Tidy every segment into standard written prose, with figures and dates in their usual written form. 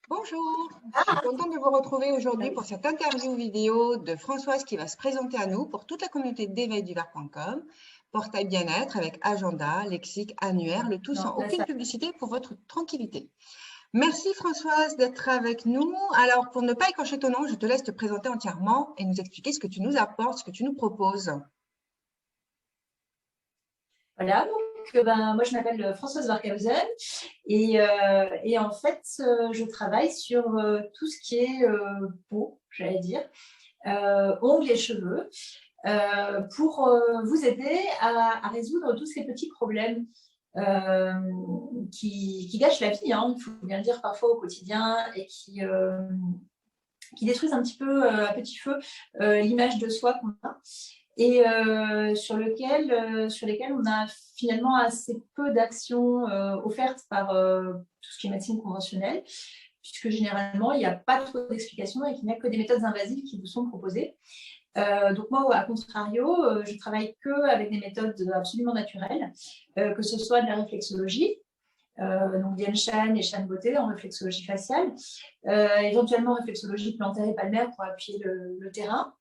Bonjour, je suis contente de vous retrouver aujourd'hui pour cette interview vidéo de Françoise qui va se présenter à nous pour toute la communauté d'éveilduvert.com, portail bien-être avec agenda, lexique, annuaire, le tout sans aucune publicité pour votre tranquillité. Merci Françoise d'être avec nous. Alors pour ne pas écorcher ton nom, je te laisse te présenter entièrement et nous expliquer ce que tu nous apportes, ce que tu nous proposes. Voilà, donc moi je m'appelle Françoise Warkhausen et en fait je travaille sur tout ce qui est peau, j'allais dire, ongles et cheveux, pour vous aider à résoudre tous ces petits problèmes qui gâchent la vie, hein, il faut bien le dire parfois au quotidien, et qui détruisent un petit peu à petit feu l'image de soi qu'on a. Et sur lesquels on a finalement assez peu d'actions offertes par tout ce qui est médecine conventionnelle, puisque généralement, il n'y a pas trop d'explications et qu'il n'y a que des méthodes invasives qui vous sont proposées. Donc moi, à contrario, je travaille qu'avec des méthodes absolument naturelles, que ce soit de la réflexologie, donc Diane Chan et Chan Beauté en réflexologie faciale, éventuellement réflexologie plantaire et palmaire pour appuyer le terrain,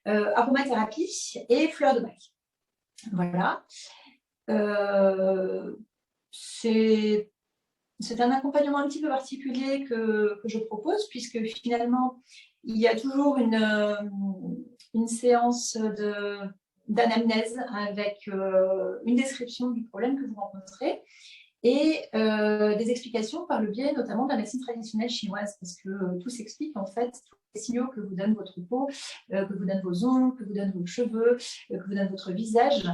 aromathérapie et fleurs de bac. Voilà. C'est un accompagnement un petit peu particulier que je propose, puisque finalement, il y a toujours une séance d'anamnèse avec une description du problème que vous rencontrez et des explications par le biais notamment de la médecine traditionnelle chinoise, parce que tout s'explique en fait, tous les signaux que vous donne votre peau, que vous donnent vos ongles, que vous donnent vos cheveux, que vous donne votre visage,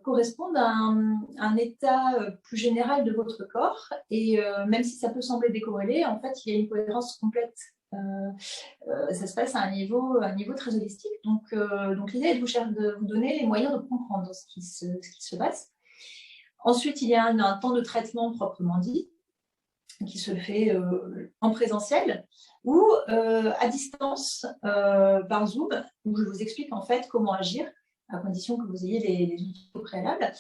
correspondent à un état plus général de votre corps, et même si ça peut sembler décorrélé, en fait il y a une cohérence complète. Ça se passe à un niveau très holistique, donc l'idée est de vous donner les moyens de comprendre ce qui se passe. Ensuite, il y a un temps de traitement proprement dit, qui se fait en présentiel ou à distance par Zoom, où je vous explique en fait comment agir, à condition que vous ayez les outils au préalable.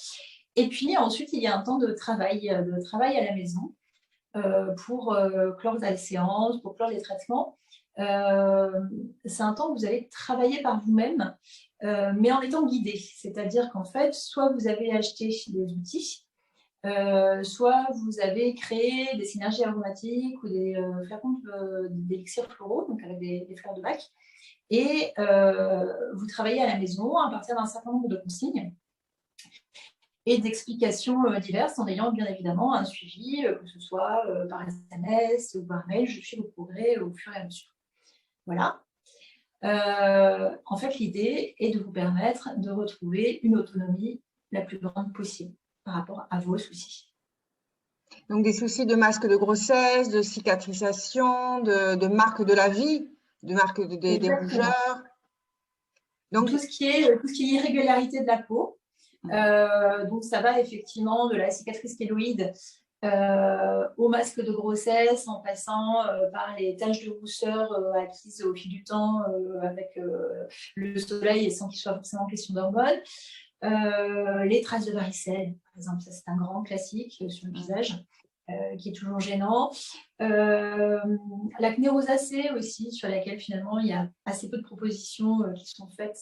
Et puis ensuite, il y a un temps de travail à la maison pour clore la séance, pour clore les traitements. C'est un temps où vous allez travailler par vous-même, mais en étant guidé. C'est-à-dire qu'en fait, soit vous avez acheté des outils, soit vous avez créé des synergies aromatiques ou des flacons d'élixirs floraux, donc avec des fleurs de bac, et vous travaillez à la maison à partir d'un certain nombre de consignes et d'explications diverses, en ayant bien évidemment un suivi, que ce soit par SMS ou par mail. Je suis vos progrès au fur et à mesure. Voilà. En fait, l'idée est de vous permettre de retrouver une autonomie la plus grande possible par rapport à vos soucis. Donc des soucis de masque de grossesse, de cicatrisation, de marque de la vie, de marque des rougeurs. Donc tout ce qui est irrégularité de la peau. Donc ça va effectivement de la cicatrice kéloïde au masque de grossesse, en passant par les taches de rousseur acquises au fil du temps avec le soleil, et sans qu'il soit forcément question d'hormones. Les traces de varicelle, par exemple, ça c'est un grand classique sur le visage qui est toujours gênant. L'acné rosacée aussi, sur laquelle finalement il y a assez peu de propositions qui sont faites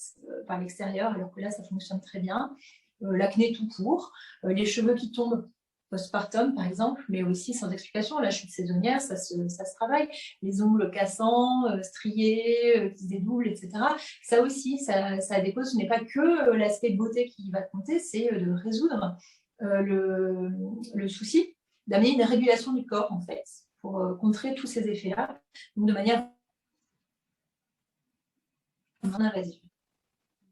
par l'extérieur, alors que là ça fonctionne très bien. L'acné tout court, les cheveux qui tombent postpartum par exemple, mais aussi sans explication, la chute saisonnière, ça se travaille, les ongles cassants, striés, qui se dédoublent, etc. Ça aussi, ça a des causes. Ce n'est pas que l'aspect beauté qui va compter, c'est de résoudre le souci, d'amener une régulation du corps en fait, pour contrer tous ces effets-là, de manière non invasive.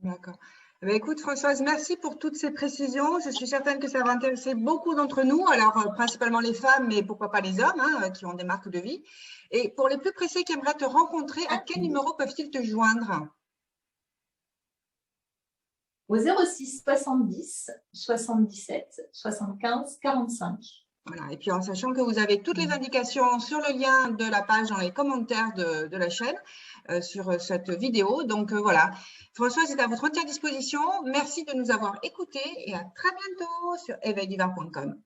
D'accord. Écoute Françoise, merci pour toutes ces précisions. Je suis certaine que ça va intéresser beaucoup d'entre nous, alors principalement les femmes, mais pourquoi pas les hommes hein, qui ont des marques de vie. Et pour les plus pressés qui aimeraient te rencontrer, à quel numéro peuvent-ils te joindre? Au 06 70 77 75 45. Voilà. Et puis en sachant que vous avez toutes les indications sur le lien de la page dans les commentaires de la chaîne sur cette vidéo. Donc voilà, Françoise est à votre entière disposition. Merci de nous avoir écoutés et à très bientôt sur éveilduvert.com.